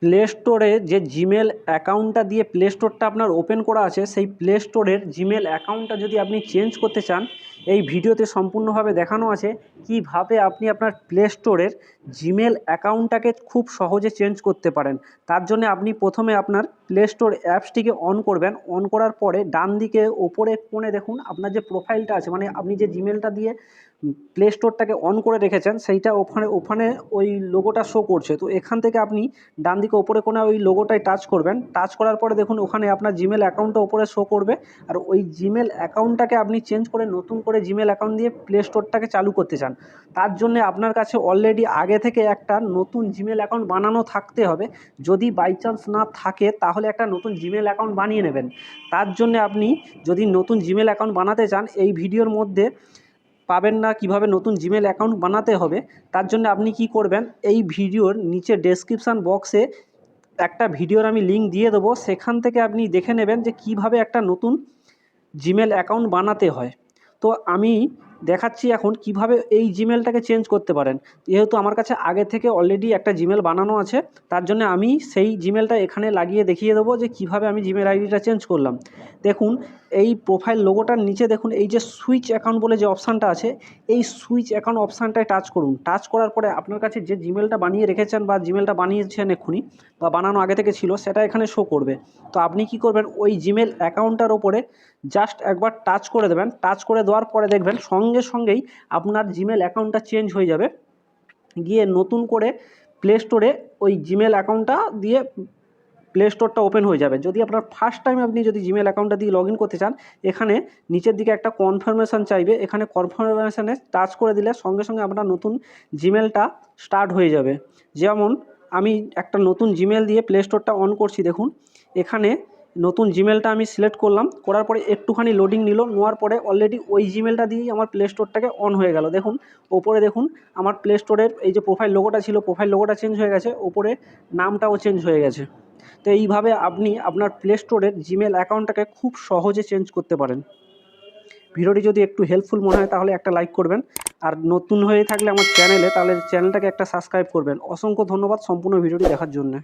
Play স্টোরে যে Gmail অ্যাকাউন্টটা দিয়ে প্লে স্টোরটা আপনার ওপেন করা আছে, সেই প্লে স্টোরের জিমেল অ্যাকাউন্টটা যদি আপনি চেঞ্জ করতে চান, এই ভিডিওতে সম্পূর্ণভাবে দেখানো আছে কিভাবে আপনি আপনার প্লে স্টোরের জিমেল অ্যাকাউন্টটাকে খুব সহজে চেঞ্জ করতে পারেন। তার জন্য আপনি প্রথমে আপনার প্লে স্টোর অ্যাপসটিকে অন করবেন। অন করার পরে ডান দিকে ওপরে কোণে দেখুন আপনার যে প্রোফাইলটা আছে, মানে আপনি যে জিমেলটা দিয়ে প্লে স্টোরটাকে অন করে রেখেছেন, সেইটা ওখানে ওখানে ওই লোগোটা শো করছে। তো এখান থেকে আপনি ডান দিকে ওপরে কোণে ওই লোগোটায় টাচ করবেন। টাচ করার পরে দেখুন ওখানে আপনার জিমেল অ্যাকাউন্টটা ওপরে শো করবে। আর ওই জিমেল অ্যাকাউন্টটাকে আপনি চেঞ্জ করে নতুন করে জিমেল অ্যাকাউন্ট দিয়ে প্লে স্টোরটাকে চালু করতে চান। তার জন্য আপনার কাছে অলরেডি আগে থেকে একটা নতুন জিমেল অ্যাকাউন্ট বানানো থাকতে হবে। যদি বাই চান্স না থাকে তাহলে একটা নতুন জিমেল অ্যাকাউন্ট বানিয়ে নেবেন। তার জন্য আপনি যদি নতুন জিমেল অ্যাকাউন্ট বানাতে চান, এই ভিডিওর মধ্যে পাবেন না কিভাবে নতুন জিমেল অ্যাকাউন্ট বানাতে হবে। তার জন্য আপনি কি করবেন, এই ভিডিওর নিচে ডেসক্রিপশান বক্সে একটা ভিডিওর আমি লিঙ্ক দিয়ে দেবো, সেখান থেকে আপনি দেখে নেবেন যে কিভাবে একটা নতুন জিমেল অ্যাকাউন্ট বানাতে হয়। তো আমি দেখাচ্ছি এখন কিভাবে এই জিমেলটাকে চেঞ্জ করতে পারেন। যেহেতু আমার কাছে আগে থেকে অলরেডি একটা জিমেল বানানো আছে, তার জন্য আমি সেই জিমেলটা এখানে লাগিয়ে দেখিয়ে দেবো যে কিভাবে আমি জিমেল আইডিটা চেঞ্জ করলাম। দেখুন এই প্রোফাইল লোগোটার নিচে দেখুন এই যে সুইচ অ্যাকাউন্ট বলে যে অপশানটা আছে, এই সুইচ অ্যাকাউন্ট অপশানটায় টাচ করুন। টাচ করার পরে আপনার কাছে যে জিমেলটা বানিয়ে রেখেছেন বা জিমেলটা বানিয়েছেন এক্ষুনি বা বানানো আগে থেকে ছিল, সেটা এখানে শো করবে। তো আপনি কি করবেন, ওই জিমেল অ্যাকাউন্টটার ওপরে জাস্ট একবার টাচ করে দেবেন। টাচ করে দেওয়ার পরে দেখবেন সঙ্গে সঙ্গেই আপনার জিমেল অ্যাকাউন্টটা চেঞ্জ হয়ে যাবে। গিয়ে নতুন করে প্লে স্টোরে ওই জিমেল অ্যাকাউন্টটা দিয়ে প্লে স্টোরটা ওপেন হয়ে যাবে। যদি আপনার ফার্স্ট টাইম আপনি যদি জিমেল অ্যাকাউন্টটা দিয়ে লগ ইন করতে চান, এখানে নিচের দিকে একটা কনফার্মেশন চাইবে, এখানে কনফার্মেশনে টাচ করে দিলে সঙ্গে সঙ্গে আপনার নতুন জিমেলটা স্টার্ট হয়ে যাবে। যেমন আমি একটা নতুন জিমেল দিয়ে প্লে স্টোরটা অন করছি। দেখুন এখানে নতুন জিমেলটা আমি সিলেক্ট করলাম, করার পরে একটুখানি লোডিং নিল, নেওয়ার পরে অলরেডি ওই জিমেলটা দিয়েই আমার প্লে স্টোরটাকে অন হয়ে গেল। দেখুন ওপরে দেখুন আমার প্লে স্টোরের এই যে প্রোফাইল লোগোটা ছিল, প্রোফাইল লোগোটা চেঞ্জ হয়ে গেছে, ওপরে নামটাও চেঞ্জ হয়ে গেছে। তো এইভাবে আপনি আপনার প্লে স্টোরের জিমেল অ্যাকাউন্টটাকে খুব সহজে চেঞ্জ করতে পারেন। ভিডিওটি যদি একটু হেল্পফুল মনে হয় তাহলে একটা লাইক করবেন, আর নতুন হয়ে থাকলে আমার চ্যানেলে তাহলে চ্যানেলটাকে একটা সাবস্ক্রাইব করবেন। অসংখ্য ধন্যবাদ সম্পূর্ণ ভিডিওটি দেখার জন্য।